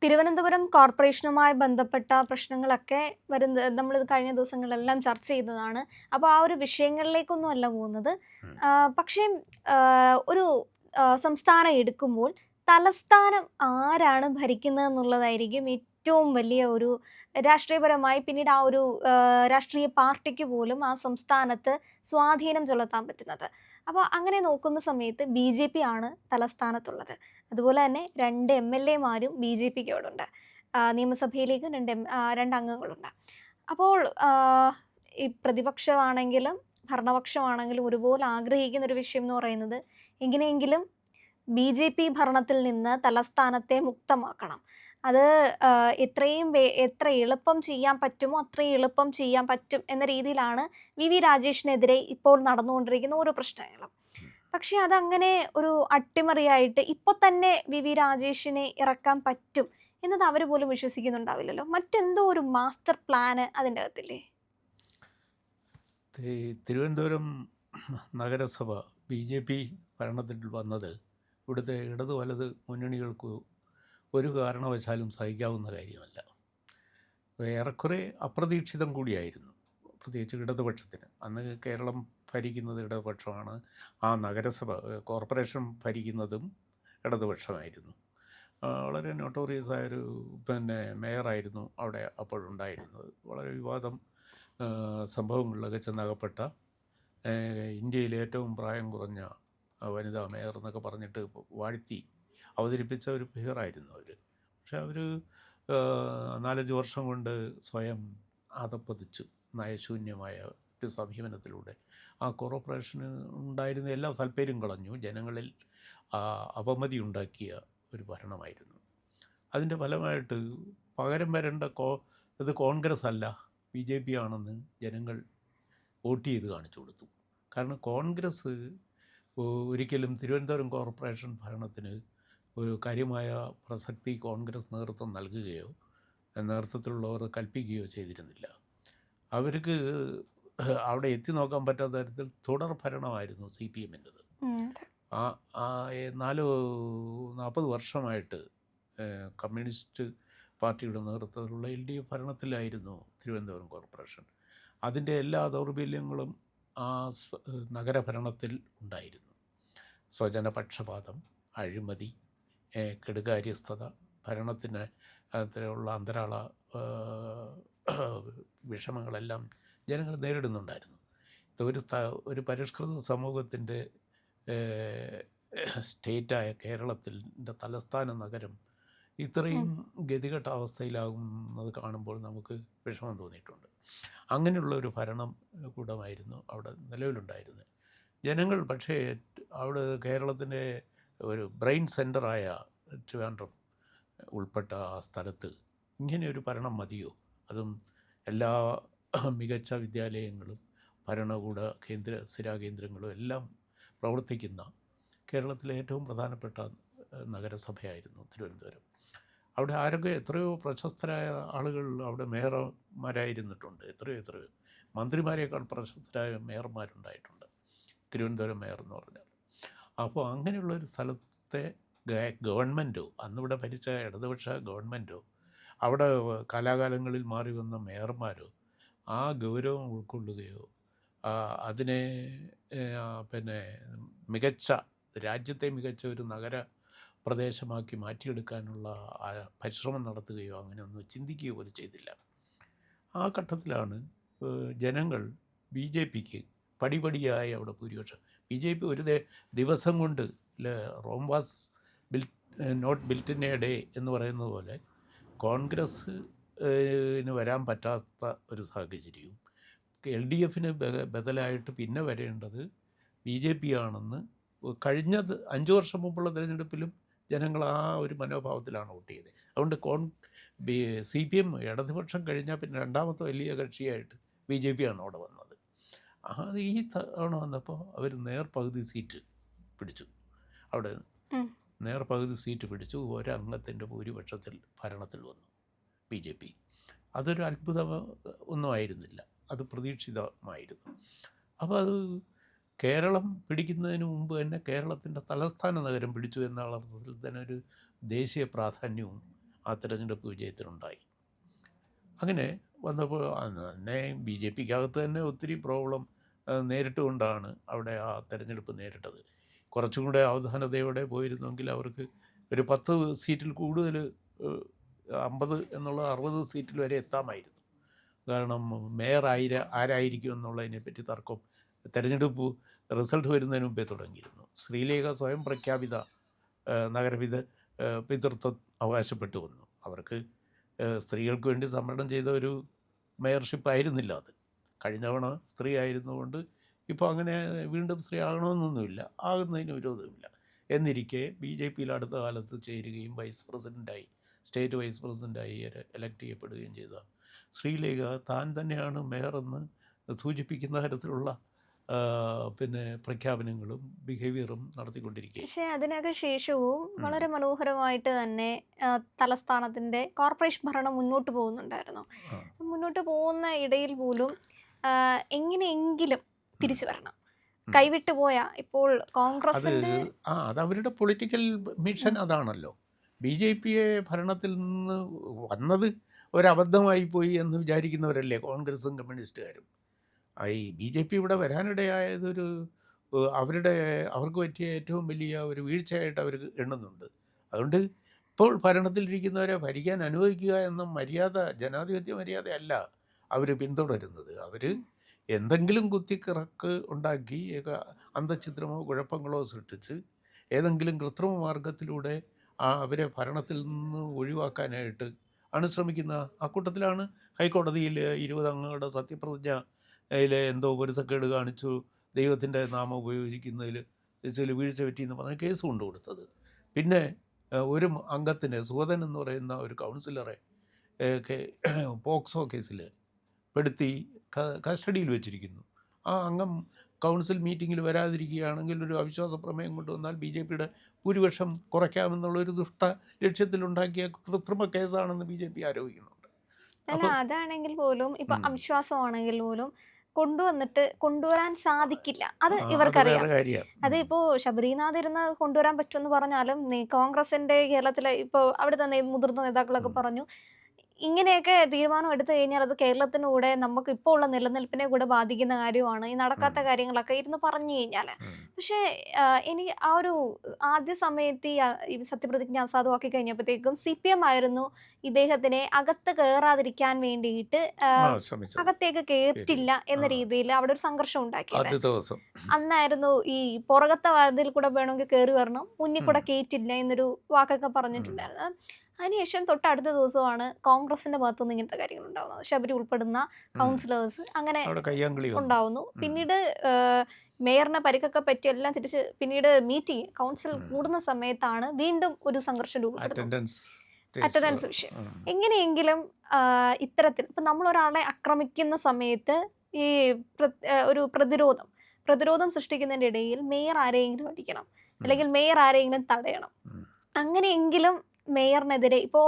തിരുവനന്തപുരം കോർപ്പറേഷനുമായി ബന്ധപ്പെട്ട പ്രശ്നങ്ങളൊക്കെ നമ്മളിത് കഴിഞ്ഞ ദിവസങ്ങളിലെല്ലാം ചർച്ച ചെയ്തതാണ്. അപ്പോൾ ആ ഒരു വിഷയങ്ങളിലേക്കൊന്നും അല്ല പോകുന്നത്. ഉം. പക്ഷേ ഒരു സംസ്ഥാനം എടുക്കുമ്പോൾ തലസ്ഥാനം ആരാണ് ഭരിക്കുന്നതെന്നുള്ളതായിരിക്കും ഏറ്റവും വലിയ ഒരു രാഷ്ട്രീയപരമായി പിന്നീട് ആ ഒരു രാഷ്ട്രീയ പാർട്ടിക്ക് പോലും ആ സംസ്ഥാനത്ത് സ്വാധീനം ചെലുത്താൻ പറ്റുന്നത്. അപ്പോൾ അങ്ങനെ നോക്കുന്ന സമയത്ത് ബി.ജെ.പി ആണ് തലസ്ഥാനത്തുള്ളത്. അതുപോലെ തന്നെ 2 എം.എൽ.എമാരും ബി.ജെ.പിക്കോടുണ്ട്. നിയമസഭയിലേക്ക് 2 അംഗങ്ങളുണ്ട്. അപ്പോൾ ഈ പ്രതിപക്ഷമാണെങ്കിലും ഭരണപക്ഷമാണെങ്കിലും ഒരുപോലെ ആഗ്രഹിക്കുന്ന ഒരു വിഷയം എന്ന് പറയുന്നത് എങ്ങനെയെങ്കിലും ബി.ജെ.പി ഭരണത്തിൽ നിന്ന് തലസ്ഥാനത്തെ മുക്തമാക്കണം. അത് എത്ര എളുപ്പം ചെയ്യാൻ പറ്റുമോ അത്രയും എളുപ്പം ചെയ്യാൻ പറ്റും എന്ന രീതിയിലാണ് വി രാജേഷിനെതിരെ ഇപ്പോൾ നടന്നുകൊണ്ടിരിക്കുന്ന ഓരോ പ്രശ്നങ്ങളും. പക്ഷെ അതങ്ങനെ ഒരു അട്ടിമറിയായിട്ട് ഇപ്പൊ തന്നെ വി രാജേഷിനെ ഇറക്കാൻ പറ്റും എന്നത് അവർ പോലും വിശ്വസിക്കുന്നുണ്ടാവില്ലല്ലോ. മറ്റെന്തോ ഒരു മാസ്റ്റർ പ്ലാന് അതിൻ്റെ അകത്തില്ലേ? തിരുവനന്തപുരം നഗരസഭ BJP ഭരണത്തിൽ വന്നത് ഇവിടുത്തെ ഇടതു വലത് മുന്നണികൾക്ക് ഒരു കാരണവശാലും സഹിക്കാവുന്ന കാര്യമല്ല. ഏറെക്കുറെ അപ്രതീക്ഷിതം കൂടിയായിരുന്നു, പ്രത്യേകിച്ച് ഇടതുപക്ഷത്തിന്. അന്ന് കേരളം ഭരിക്കുന്നത് ഇടതുപക്ഷമാണ്, ആ നഗരസഭ കോർപ്പറേഷൻ ഭരിക്കുന്നതും ഇടതുപക്ഷമായിരുന്നു. വളരെ നോട്ടോറിയസ് ആയൊരു മേയറായിരുന്നു അവിടെ അപ്പോഴുണ്ടായിരുന്നത്. വളരെ വിവാദം സംഭവങ്ങളിലൊക്കെ ചെന്നകപ്പെട്ട ഇന്ത്യയിലെ ഏറ്റവും പ്രായം കുറഞ്ഞ വനിതാ മേയർ എന്നൊക്കെ പറഞ്ഞിട്ട് വാഴ്ത്തി അവതരിപ്പിച്ച ഒരു ഫിഗറായിരുന്നു അവർ. പക്ഷെ അവർ 4-5 വർഷം കൊണ്ട് സ്വയം അധപ്പതിച്ചു. നയശൂന്യമായ ഒരു സമീപനത്തിലൂടെ ആ കോർപ്പറേഷന് ഉണ്ടായിരുന്ന എല്ലാ താല്പര്യം കളഞ്ഞു. ജനങ്ങളിൽ അപമതി ഉണ്ടാക്കിയ ഒരു ഭരണമായിരുന്നു. അതിൻ്റെ ഫലമായിട്ട് പകരം വരേണ്ട ഇത് കോൺഗ്രസ് അല്ല BJP ആണെന്ന് ജനങ്ങൾ വോട്ട് ചെയ്ത് കാണിച്ചു കൊടുത്തു. കാരണം കോൺഗ്രസ് ഒരിക്കലും തിരുവനന്തപുരം കോർപ്പറേഷൻ ഭരണത്തിന് ഒരു കാര്യമായ പ്രസക്തി കോൺഗ്രസ് നേതൃത്വം നൽകുകയോ നേതൃത്വത്തിലുള്ളവർ കൽപ്പിക്കുകയോ ചെയ്തിരുന്നില്ല. അവർക്ക് അവിടെ എത്തി നോക്കാൻ പറ്റാത്ത തരത്തിൽ തുടർ ഭരണമായിരുന്നു CPMൻ്റെത്. 40 വർഷമായിട്ട് കമ്മ്യൂണിസ്റ്റ് പാർട്ടിയുടെ നേതൃത്വത്തിലുള്ള LDF ഭരണത്തിലായിരുന്നു തിരുവനന്തപുരം കോർപ്പറേഷൻ. അതിൻ്റെ എല്ലാ ദൗർബല്യങ്ങളും ആ നഗരഭരണത്തിൽ ഉണ്ടായിരുന്നു. സ്വജനപക്ഷപാതം, അഴിമതി, കെടുകാര്യസ്ഥത, ഭരണത്തിന് അത്തരമുള്ള അന്തരാള വിഷമങ്ങളെല്ലാം ജനങ്ങൾ നേരിടുന്നുണ്ടായിരുന്നു. ഒരു പരിഷ്കൃത സമൂഹത്തിൻ്റെ സ്റ്റേറ്റായ കേരളത്തിൻ്റെ തലസ്ഥാന നഗരം ഇത്രയും ഗതികെട്ട അവസ്ഥയിലാകുന്നത് കാണുമ്പോൾ നമുക്ക് വിഷമം തോന്നിയിട്ടുണ്ട്. അങ്ങനെയുള്ള ഒരു ഭരണം കൂടമായിരുന്നു അവിടെ നിലവിലുണ്ടായിരുന്നത്. ജനങ്ങൾ പക്ഷേ അവിടെ കേരളത്തിൻ്റെ ഒരു ബ്രെയിൻ സെൻ്ററായ ട്രിവാൻഡ്രം ഉൾപ്പെട്ട ആ സ്ഥലത്ത് ഇങ്ങനെയൊരു ഭരണം മതിയോ? അതും എല്ലാ മികച്ച വിദ്യാലയങ്ങളും ഭരണകൂട സ്ഥിരാകേന്ദ്രങ്ങളും എല്ലാം പ്രവർത്തിക്കുന്ന കേരളത്തിലെ ഏറ്റവും പ്രധാനപ്പെട്ട നഗരസഭയായിരുന്നു തിരുവനന്തപുരം. അവിടെ എത്രയോ പ്രശസ്തരായ ആളുകൾ അവിടെ മേയർമാരായിരുന്നിട്ടുണ്ട്. എത്രയോ മന്ത്രിമാരെക്കാൾ പ്രശസ്തരായ മേയർമാരുണ്ടായിട്ടുണ്ട് തിരുവനന്തപുരം മേയർ എന്ന് പറഞ്ഞാൽ. അപ്പോൾ അങ്ങനെയുള്ളൊരു സ്ഥലത്തെ ഗവൺമെൻറ്റോ, അന്നിവിടെ ഭരിച്ച ഇടതുപക്ഷ ഗവൺമെൻറ്റോ, അവിടെ കാലാകാലങ്ങളിൽ മാറി വന്ന മേയർമാരോ ആ ഗൗരവം ഉൾക്കൊള്ളുകയോ അതിനെ രാജ്യത്തെ മികച്ച ഒരു നഗര പ്രദേശമാക്കി മാറ്റിയെടുക്കാനുള്ള പരിശ്രമം നടത്തുകയോ അങ്ങനെയൊന്നും ചിന്തിക്കുകയോ പോലും ചെയ്തില്ല. ആ ഘട്ടത്തിലാണ് ജനങ്ങൾ BJPക്ക് പടിപടിയായി അവിടെ ഭൂരിപക്ഷം. BJP ഒരു ദിവസം കൊണ്ട് Rome was not built in a day എന്ന് പറയുന്നത് പോലെ കോൺഗ്രസ്സിന് വരാൻ പറ്റാത്ത ഒരു സാഹചര്യവും LDFന് ബദലായിട്ട് പിന്നെ വരേണ്ടത് BJP ആണെന്ന് കഴിഞ്ഞ 5 വർഷം മുമ്പുള്ള തിരഞ്ഞെടുപ്പിലും ജനങ്ങൾ ആ ഒരു മനോഭാവത്തിലാണ് വോട്ട് ചെയ്തത്. അതുകൊണ്ട് CPM ഇടതുപക്ഷം കഴിഞ്ഞാൽ പിന്നെ രണ്ടാമത്തെ വലിയ കക്ഷിയായിട്ട് BJP ആണ് അവിടെ വന്നത്. അത് ഈ തവണ വന്നപ്പോൾ അവർ നേർപകുതി സീറ്റ് പിടിച്ചു. അവിടെ നേർപകുതി സീറ്റ് പിടിച്ചു. ഒരംഗത്തിൻ്റെ ഭൂരിപക്ഷത്തിൽ ഭരണത്തിൽ വന്നു BJP. അതൊരു അത്ഭുതം ഒന്നും ആയിരുന്നില്ല, അത് പ്രതീക്ഷിതമായിരുന്നു. അപ്പോൾ അത് കേരളം പിടിക്കുന്നതിന് മുമ്പ് തന്നെ കേരളത്തിൻ്റെ തലസ്ഥാന നഗരം പിടിച്ചു എന്നുള്ള അർത്ഥത്തിൽ തന്നെ ഒരു ദേശീയ പ്രാധാന്യവും ആ തിരഞ്ഞെടുപ്പ് വിജയത്തിനുണ്ടായി. അങ്ങനെ വന്നപ്പോൾ തന്നെ ബി ജെ പിക്കകത്ത് തന്നെ ഒത്തിരി പ്രോബ്ലം നേരിട്ടുകൊണ്ടാണ് അവിടെ ആ തെരഞ്ഞെടുപ്പ് നേരിട്ടത്. കുറച്ചും കൂടെ അവധാനതയോടെ പോയിരുന്നെങ്കിൽ അവർക്ക് ഒരു 10 സീറ്റിൽ കൂടുതൽ 50 എന്നുള്ളത് 60 സീറ്റിൽ വരെ എത്താമായിരുന്നു. കാരണം മേയർ ആരായിരിക്കും എന്നുള്ളതിനെപ്പറ്റി തർക്കം തെരഞ്ഞെടുപ്പ് റിസൾട്ട് വരുന്നതിന് മുമ്പേ തുടങ്ങിയിരുന്നു. ശ്രീലേഖ സ്വയം പ്രഖ്യാപിത പിതൃത്വം അവകാശപ്പെട്ടു വന്നു. അവർക്ക് സ്ത്രീകൾക്ക് വേണ്ടി സംവരണം ചെയ്ത ഒരു മേയർഷിപ്പ് ആയിരുന്നില്ല അത്. കഴിഞ്ഞ തവണ സ്ത്രീ ആയിരുന്നുകൊണ്ട് ഇപ്പോൾ അങ്ങനെ വീണ്ടും സ്ത്രീ ആകണമെന്നൊന്നുമില്ല, ആകുന്നതിന് വിരോധമില്ല. എന്നിരിക്കെ ബി ജെ പിയിൽ അടുത്ത കാലത്ത് ചേരുകയും സ്റ്റേറ്റ് വൈസ് പ്രസിഡൻ്റായി എലക്ട് ചെയ്യപ്പെടുകയും ചെയ്ത ശ്രീലേഖ താൻ തന്നെയാണ് മേയറെന്ന് സൂചിപ്പിക്കുന്ന തരത്തിലുള്ള പ്രഖ്യാപനങ്ങളും ബിഹേവിയറും നടത്തിക്കൊണ്ടിരിക്കുക. പക്ഷേ അതിനൊക്കെ ശേഷവും വളരെ മനോഹരമായിട്ട് തന്നെ തലസ്ഥാനത്തിൻ്റെ കോർപ്പറേഷൻ ഭരണം മുന്നോട്ട് പോകുന്നുണ്ടായിരുന്നു. മുന്നോട്ട് പോകുന്ന ഇടയിൽ പോലും എങ്ങനെയെങ്കിലും തിരിച്ചു വരണം, കൈവിട്ടു പോയ ഇപ്പോൾ കോൺഗ്രസിൻ്റെ അത് അവരുടെ പൊളിറ്റിക്കൽ മിഷൻ അതാണല്ലോ. ബി ജെ പിയെ ഭരണത്തിൽ നിന്ന് വന്നത് ഒരബദ്ധമായി പോയി എന്ന് വിചാരിക്കുന്നവരല്ലേ കോൺഗ്രസും കമ്മ്യൂണിസ്റ്റുകാരും. ഈ ബി ജെ പി ഇവിടെ വരാനിടയായതൊരു അവർക്ക് പറ്റിയ ഏറ്റവും വലിയ ഒരു വീഴ്ചയായിട്ട് അവർ എണ്ണുന്നുണ്ട്. അതുകൊണ്ട് ഇപ്പോൾ ഭരണത്തിലിരിക്കുന്നവരെ ഭരിക്കാൻ അനുവദിക്കുക എന്ന ജനാധിപത്യ മര്യാദയല്ല അവർ പിന്തുടരുന്നത്. അവർ എന്തെങ്കിലും കുത്തിക്കിറക്ക് ഉണ്ടാക്കി അന്തഃഛിദ്രമോ കുഴപ്പങ്ങളോ സൃഷ്ടിച്ച് ഏതെങ്കിലും കൃത്രിമ മാർഗത്തിലൂടെ അവരെ ഭരണത്തിൽ നിന്ന് ഒഴിവാക്കാനായിട്ട് ആണ് ശ്രമിക്കുന്ന. അക്കൂട്ടത്തിലാണ് ഹൈക്കോടതിയിൽ 20 അംഗങ്ങളുടെ സത്യപ്രതിജ്ഞയിൽ എന്തോ പൊരുത്തക്കേട് കാണിച്ചു, ദൈവത്തിൻ്റെ നാമം ഉപയോഗിക്കുന്നതിൽ ചില വീഴ്ച പറ്റിയെന്ന് പറഞ്ഞ് കേസ് കൊണ്ടുകൊടുത്തത്. പിന്നെ ഒരു അംഗത്തിന് സുഗതൻ എന്ന് പറയുന്ന ഒരു കൗൺസിലറെ പോക്സോ കേസിൽ പെടുത്തി കസ്റ്റഡിയിൽ വെച്ചിരിക്കുന്നു. ആ അംഗം കൗൺസിൽ മീറ്റിങ്ങിൽ വരാതിരിക്കുകയാണെങ്കിൽ ഒരു അവിശ്വാസ പ്രമേയം കൊണ്ടുവന്നാൽ ബി ജെ പിയുടെ ഭൂരിപക്ഷം കുറയ്ക്കാമെന്നുള്ളൊരു ദുഷ്ട ലക്ഷ്യത്തിലുണ്ടാക്കിയ കൃത്രിമ കേസാണെന്ന് ബി ജെ പി ആരോപിക്കുന്നുണ്ട്. അല്ല, അതാണെങ്കിൽ പോലും ഇപ്പൊ അവിശ്വാസമാണെങ്കിൽ പോലും കൊണ്ടുവരാൻ സാധിക്കില്ല, അത് ഇവർക്കറിയാം. അത് ഇപ്പോൾ ശബരിനാഥ് ഇരുന്ന് കൊണ്ടുവരാൻ പറ്റുമെന്ന് പറഞ്ഞാലും കോൺഗ്രസിന്റെ കേരളത്തിലെ ഇപ്പോൾ അവിടെ തന്നെ മുതിർന്ന നേതാക്കളൊക്കെ പറഞ്ഞു ഇങ്ങനെയൊക്കെ തീരുമാനം എടുത്തു കഴിഞ്ഞാൽ അത് കേരളത്തിനൂടെ നമുക്ക് ഇപ്പോൾ ഉള്ള നിലനിൽപ്പിനെ കൂടെ ബാധിക്കുന്ന കാര്യമാണ്, ഈ നടക്കാത്ത കാര്യങ്ങളൊക്കെ ഇരുന്ന് പറഞ്ഞു കഴിഞ്ഞാൽ. പക്ഷേ എനിക്ക് ആ ഒരു ആദ്യ സമയത്ത് ഈ സത്യപ്രതിജ്ഞ അസാധുവാക്കി കഴിഞ്ഞപ്പോഴത്തേക്കും CPM ആയിരുന്നു ഇദ്ദേഹത്തിനെ അകത്ത് കയറാതിരിക്കാൻ വേണ്ടിയിട്ട് അകത്തേക്ക് കയറ്റില്ല എന്ന രീതിയിൽ അവിടെ ഒരു സംഘർഷം ഉണ്ടാക്കിയത്. അന്നായിരുന്നു ഈ പുറകത്തെ വാതിൽ കൂടെ വേണമെങ്കിൽ കയറി വരണം, മുന്നിൽ കൂടെ കയറ്റില്ല എന്നൊരു വാക്കൊക്കെ പറഞ്ഞിട്ടുണ്ടായിരുന്നത്. അതിനുശേഷം തൊട്ടടുത്ത ദിവസമാണ് കോൺഗ്രസിന്റെ ഭാഗത്തുനിന്ന് ഇങ്ങനത്തെ കാര്യങ്ങൾ ഉണ്ടാവുന്നത്. ശബരി ഉൾപ്പെടുന്ന കൗൺസിലേഴ്സ് അങ്ങനെ ഉണ്ടാവുന്നു. പിന്നീട് മേയറിനെ പരിക്കൊക്കെ പറ്റി എല്ലാം തിരിച്ച് പിന്നീട് മീറ്റിംഗ് കൗൺസിൽ കൂടുന്ന സമയത്താണ് വീണ്ടും ഒരു സംഘർഷം രൂപപ്പെടുന്നത്. അറ്റൻഡൻസ് വിഷയം. എങ്ങനെയെങ്കിലും ഇത്തരത്തിൽ ഇപ്പം നമ്മൾ ഒരാളെ ആക്രമിക്കുന്ന സമയത്ത് ഈ ഒരു പ്രതിരോധം സൃഷ്ടിക്കുന്നതിൻ്റെ ഇടയിൽ മേയർ ആരെയെങ്കിലും അടിക്കണം, അല്ലെങ്കിൽ മേയർ ആരെയെങ്കിലും തടയണം. അങ്ങനെയെങ്കിലും മേയറിനെതിരെ ഇപ്പോൾ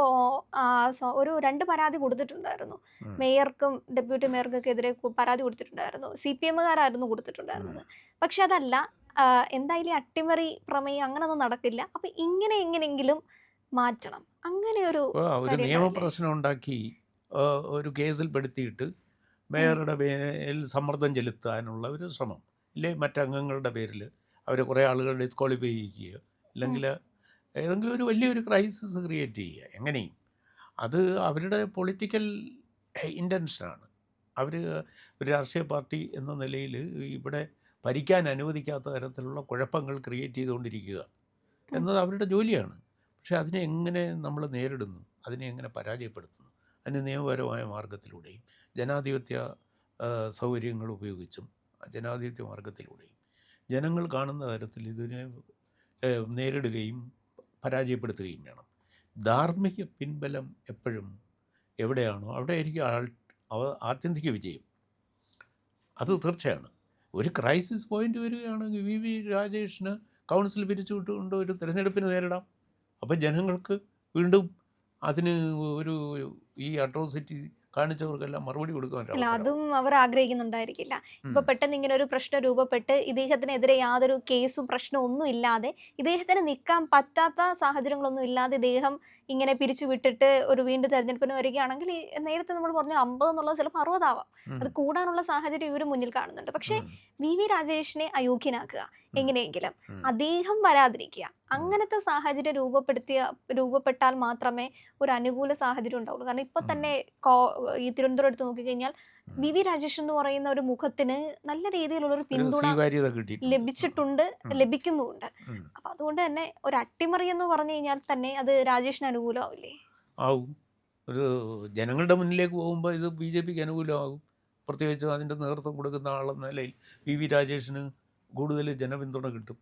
ഒരു 2 പരാതി കൊടുത്തിട്ടുണ്ടായിരുന്നു. മേയർക്കും ഡെപ്യൂട്ടി മേയർക്കൊക്കെ എതിരെ പരാതി കൊടുത്തിട്ടുണ്ടായിരുന്നു. CPM-കാരായിരുന്നു കൊടുത്തിട്ടുണ്ടായിരുന്നത്. പക്ഷെ അതല്ല, എന്തായാലും അട്ടിമറി പ്രമേയം അങ്ങനൊന്നും നടക്കില്ല. അപ്പം എങ്ങനെയെങ്കിലും മാറ്റണം, അങ്ങനെ ഒരു നിയമപ്രശ്നം ഉണ്ടാക്കി ഒരു കേസിൽ പെടുത്തിയിട്ട് മേയറുടെ പേരിൽ സമ്മർദ്ദം ചെലുത്താനുള്ള ഒരു ശ്രമം, ഇല്ലേ മറ്റംഗങ്ങളുടെ പേരിൽ അവരെ കുറേ ആളുകൾ ഡിസ്ക്വാളിഫൈ ചെയ്യുകയോ അല്ലെങ്കിൽ ഏതെങ്കിലും ഒരു വലിയൊരു ക്രൈസിസ് ക്രിയേറ്റ് ചെയ്യുക. എങ്ങനെയും അത് അവരുടെ പൊളിറ്റിക്കൽ ഇൻറ്റൻഷനാണ്. അവർ ഒരു രാഷ്ട്രീയ പാർട്ടി എന്ന നിലയിൽ ഇവിടെ ഭരിക്കാൻ അനുവദിക്കാത്ത തരത്തിലുള്ള കുഴപ്പങ്ങൾ ക്രിയേറ്റ് ചെയ്തുകൊണ്ടിരിക്കുക എന്നത് അവരുടെ ജോലിയാണ്. പക്ഷേ അതിനെ എങ്ങനെ നമ്മൾ നേരിടുന്നു, അതിനെ എങ്ങനെ പരാജയപ്പെടുത്തുന്നു, അതിന് നിയമപരമായ മാർഗത്തിലൂടെയും ജനാധിപത്യ സൗകര്യങ്ങൾ ഉപയോഗിച്ചും ജനാധിപത്യ മാർഗത്തിലൂടെയും ജനങ്ങൾ കാണുന്ന തരത്തിൽ ഇതിനെ നേരിടുകയും പരാജയപ്പെടുത്തുകയും വേണം. ധാർമ്മിക പിൻബലം എപ്പോഴും എവിടെയാണോ അവിടെ ആയിരിക്കും ആത്യന്തിക വിജയം. അത് തീർച്ചയാണ്. ഒരു ക്രൈസിസ് പോയിന്റ് വരികയാണെങ്കിൽ VV രാജേഷിന് കൗൺസിൽ പിരിച്ചുവിട്ടുകൊണ്ട് ഒരു തിരഞ്ഞെടുപ്പിന് നേരിടാം. അപ്പം ജനങ്ങൾക്ക് വീണ്ടും അതിന് ഈ അട്രോസിറ്റി കാണിച്ചവർക്കെല്ലാം മറുപടി കൊടുക്കാൻ ഒരു അല്ല, അവസരമാവും. അതും അവർ ആഗ്രഹിക്കുന്നുണ്ടായിരിക്കില്ല. ഇപ്പൊ പെട്ടെന്ന് ഇങ്ങനെ ഒരു പ്രശ്നം രൂപപ്പെട്ട് ഇദ്ദേഹത്തിനെതിരെ യാതൊരു കേസും പ്രശ്നവും ഒന്നും ഇല്ലാതെ, ഇദ്ദേഹത്തിന് നിൽക്കാൻ പറ്റാത്ത സാഹചര്യങ്ങളൊന്നും ഇല്ലാതെ ഇദ്ദേഹം ഇങ്ങനെ പിരിച്ചുവിട്ടിട്ട് ഒരു വീണ്ടും തെരഞ്ഞെടുപ്പിന് വരികയാണെങ്കിൽ നേരത്തെ നമ്മൾ പറഞ്ഞ 50 എന്നുള്ളത് ചിലപ്പോൾ 60 ആവാം. ഉം, അത് കൂടാനുള്ള സാഹചര്യം ഇവർ മുന്നിൽ കാണുന്നുണ്ട്. പക്ഷേ ഉം, വി രാജേഷിനെ അയോഗ്യനാക്കുക ഉം, എങ്ങനെയെങ്കിലും, ഉം, അദ്ദേഹം വരാതിരിക്കുക, ഉം, അങ്ങനത്തെ സാഹചര്യം രൂപപ്പെട്ടാൽ മാത്രമേ ഒരു അനുകൂല സാഹചര്യം ഉണ്ടാവുള്ളൂ. കാരണം ഇപ്പൊ ഉം, തന്നെ ഈ തിരുവനന്തപുരം എടുത്ത് നോക്കിക്കഴിഞ്ഞാൽ ഉം. വി രാജേഷ് എന്ന് പറയുന്ന ഒരു മുഖത്തിന് നല്ല രീതിയിലുള്ള ഒരു ഒരു പിന്തുണ സ്വീകാര്യത കിട്ടിയിട്ടുണ്ട്. ലഭിച്ചിട്ടുണ്ട്, ഉം, ലഭിക്കുന്നുമുണ്ട്. ഉം. അപ്പൊ അതുകൊണ്ട് തന്നെ ഒരു അട്ടിമറി എന്ന് പറഞ്ഞു കഴിഞ്ഞാൽ തന്നെ അത് രാജേഷിന് അനുകൂലമാവില്ലേ? ആവും. ഒരു ജനങ്ങളുടെ മുന്നിലേക്ക് പോകുമ്പോൾ ഇത് ബി ജെ പിക്ക് അനുകൂലമാകും. പ്രത്യേകിച്ചും അതിൻ്റെ നേതൃത്വം കൊടുക്കുന്ന ആളെന്ന നിലയിൽ വി രാജേഷിന് കൂടുതൽ ജനപിന്തുണ കിട്ടും.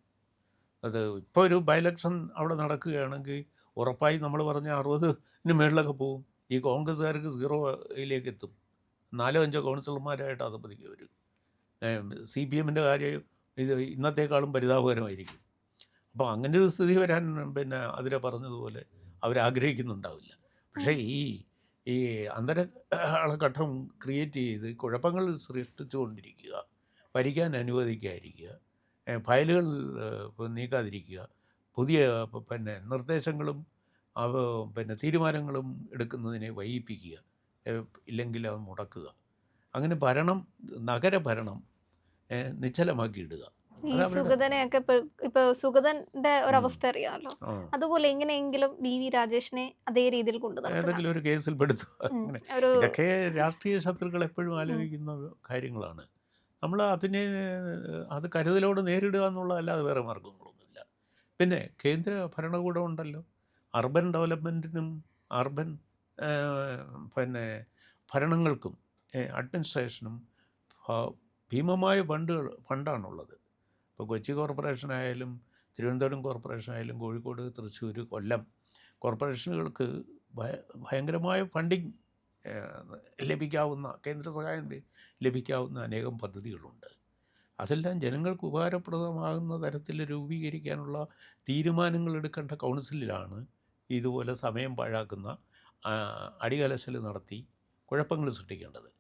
അത് ഇപ്പോൾ ഒരു ബൈ ഇലക്ഷൻ അവിടെ നടക്കുകയാണെങ്കിൽ ഉറപ്പായി നമ്മൾ പറഞ്ഞ 60-ന് മേളിലൊക്കെ പോകും. ഈ കോൺഗ്രസ്സുകാർക്ക് 0-യിലേക്ക് എത്തും. 4-5 കൗൺസിലർമാരായിട്ട് അധപതിക്ക് വരും. CPM-ൻ്റെ കാര്യം ഇത് ഇന്നത്തേക്കാളും പരിതാപകരമായിരിക്കും. അപ്പോൾ അങ്ങനെ ഒരു സ്ഥിതി വരാൻ പിന്നെ അതിരെ പറഞ്ഞതുപോലെ അവരാഗ്രഹിക്കുന്നുണ്ടാവില്ല. പക്ഷേ ഈ അന്തരഘട്ടം ക്രിയേറ്റ് ചെയ്ത് കുഴപ്പങ്ങൾ സൃഷ്ടിച്ചുകൊണ്ടിരിക്കുക, ഭരിക്കാൻ അനുവദിക്കാതിരിക്കുക, ഫയലുകൾ നീക്കാതിരിക്കുക, പുതിയ പിന്നെ നിർദ്ദേശങ്ങളും പിന്നെ തീരുമാനങ്ങളും എടുക്കുന്നതിനെ വൈകിപ്പിക്കുക, ഇല്ലെങ്കിൽ അത് മുടക്കുക. അങ്ങനെ നഗരഭരണം നിശ്ചലമാക്കിയിടുക. ഈ സുഗതനെയൊക്കെ ഇപ്പൊ സുഗതന്റെ ഒരവസ്ഥ അറിയാമല്ലോ. അതുപോലെ എങ്ങനെയെങ്കിലും വി രാജേഷിനെ അതേ രീതിയിൽ കൊണ്ടു നടത്തുക, ഏതെങ്കിലും ഒരു കേസിൽ പെടുത്തുക. അങ്ങനെ ഒരു ഇതൊക്കെ രാഷ്ട്രീയ ശത്രുക്കൾ എപ്പോഴും ആലോചിക്കുന്ന കാര്യങ്ങളാണ്. നമ്മൾ അത് കരുതലോട് നേരിടുക എന്നുള്ളതല്ലാതെ വേറെ മാർഗങ്ങളൊന്നുമില്ല. പിന്നെ കേന്ദ്ര ഭരണകൂടം ഉണ്ടല്ലോ, അർബൻ ഡെവലപ്മെൻറ്റിനും അർബൻ പിന്നെ ഭരണങ്ങൾക്കും അഡ്മിനിസ്ട്രേഷനും ഭീമമായ ഫണ്ടാണുള്ളത്. ഇപ്പോൾ കൊച്ചി കോർപ്പറേഷനായാലും തിരുവനന്തപുരം കോർപ്പറേഷനായാലും കോഴിക്കോട്, തൃശ്ശൂർ, കൊല്ലം കോർപ്പറേഷനുകൾക്ക് ഭയങ്കരമായ ഫണ്ടിങ് ലഭിക്കാവുന്ന, കേന്ദ്ര സഹായം ലഭിക്കാവുന്ന അനേകം പദ്ധതികളുണ്ട്. അതെല്ലാം ജനങ്ങൾക്ക് ഉപകാരപ്രദമാകുന്ന തരത്തിൽ രൂപീകരിക്കാനുള്ള തീരുമാനങ്ങൾ എടുക്കേണ്ട കൗൺസിലിലാണ് ഇതുപോലെ സമയം പാഴാക്കുന്ന അടികലശൽ നടത്തി കുഴപ്പങ്ങൾ സൃഷ്ടിക്കേണ്ടത്.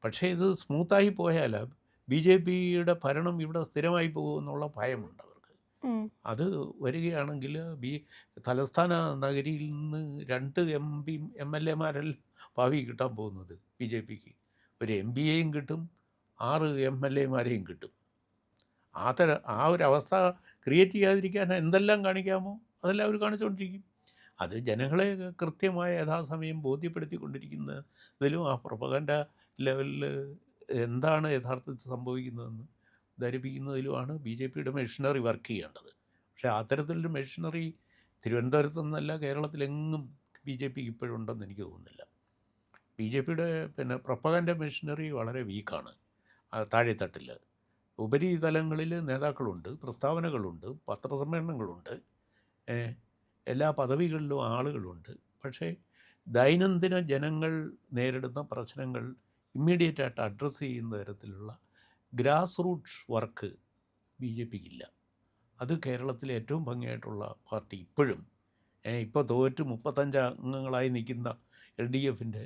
പക്ഷേ ഇത് സ്മൂത്തായി പോയാൽ BJPയുടെ ഭരണം ഇവിടെ സ്ഥിരമായി പോകുമെന്നുള്ള ഭയമുണ്ട് അവർക്ക്. അത് വരികയാണെങ്കിൽ തലസ്ഥാന നഗരിയിൽ നിന്ന് 2 MLA-മാരെല്ലാം ഭാവി കിട്ടാൻ പോകുന്നത് BJPക്ക്. ഒരു MPയെയും കിട്ടും, 6 MLA-മാരെയും കിട്ടും. ആ ഒരു അവസ്ഥ ക്രിയേറ്റ് ചെയ്യാതിരിക്കാൻ എന്തെല്ലാം കാണിക്കാമോ അതെല്ലാം അവർ കാണിച്ചുകൊണ്ടിരിക്കും. അത് ജനങ്ങളെ കൃത്യമായ യഥാസമയം ബോധ്യപ്പെടുത്തിക്കൊണ്ടിരിക്കുന്നതിലും ആ പ്രൊപ്പഗൻഡ ലെവലിൽ എന്താണ് യഥാർത്ഥത്തിൽ സംഭവിക്കുന്നതെന്ന് ധരിപ്പിക്കുന്നതിലുമാണ് BJPയുടെ മെഷീനറി വർക്ക് ചെയ്യേണ്ടത്. പക്ഷേ അത്തരത്തിലൊരു മെഷീനറി തിരുവനന്തപുരത്തു നിന്നല്ല കേരളത്തിലെങ്ങും BJPക്ക് ഇപ്പോഴും ഉണ്ടെന്ന് എനിക്ക് തോന്നുന്നില്ല. BJPയുടെ പിന്നെ പ്രൊപ്പഗൻഡ മെഷീനറി വളരെ വീക്കാണ്. താഴെത്തട്ടിൽ ഉപരിതലങ്ങളിൽ നേതാക്കളുണ്ട്, പ്രസ്താവനകളുണ്ട്, പത്രസമ്മേളനങ്ങളുണ്ട്, എല്ലാ പദവികളിലും ആളുകളുണ്ട്. പക്ഷേ ദൈനംദിന ജനങ്ങൾ നേരിടുന്ന പ്രശ്നങ്ങൾ ഇമ്മീഡിയറ്റായിട്ട് അഡ്രസ്സ് ചെയ്യുന്ന തരത്തിലുള്ള ഗ്രാസ് റൂട്ട് വർക്ക് BJPക്കില്ല. അത് കേരളത്തിലെ ഏറ്റവും ഭംഗിയായിട്ടുള്ള പാർട്ടി ഇപ്പോഴും ഇപ്പോൾ തോറ്റ് 35 അംഗങ്ങളായി നിൽക്കുന്ന LDFൻ്റെ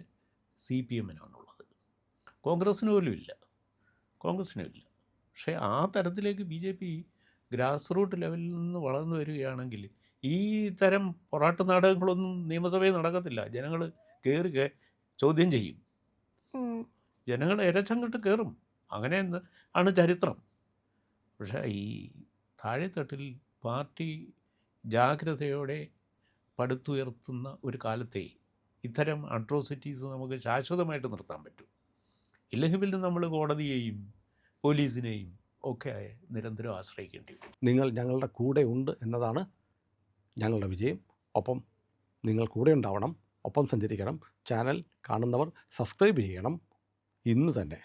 CPM-നാണുള്ളത്. കോൺഗ്രസ്സിന് പോലും ഇല്ല. പക്ഷേ ആ തരത്തിലേക്ക് BJP ഗ്രാസ് റൂട്ട് ലെവലിൽ നിന്ന് വളർന്നു വരികയാണെങ്കിൽ ഈ തരം പൊറാട്ട് നാടകങ്ങളൊന്നും നിയമസഭയിൽ നടക്കത്തില്ല. ജനങ്ങൾ കയറി ചോദ്യം ചെയ്യും, ജനങ്ങൾ ഇരച്ചങ്ങോട്ട് കയറും. അങ്ങനെ ആണ് ചരിത്രം. പക്ഷേ ഈ താഴെത്തട്ടിൽ പാർട്ടി ജാഗ്രതയോടെ പടുത്തുയർത്തുന്ന ഒരു കാലത്തെ ഇത്തരം അട്രോസിറ്റീസ് നമുക്ക് ശാശ്വതമായിട്ട് നിർത്താൻ പറ്റും. ഇല്ലെങ്കിൽ പിന്നെ നമ്മൾ കോടതിയെയും പോലീസിനെയും ഒക്കെ നിരന്തരം ആശ്രയിക്കേണ്ടി വരും. നിങ്ങൾ ഞങ്ങളുടെ കൂടെ ഉണ്ട് എന്നതാണ് ഞങ്ങളുടെ വിജയം. ഒപ്പം നിങ്ങൾ കൂടെ ഉണ്ടാവണം, ഒപ്പം സഞ്ചരിക്കണം. ചാനൽ കാണുന്നവർ സബ്സ്ക്രൈബ് ചെയ്യണം ഇന്ന് തന്നെ.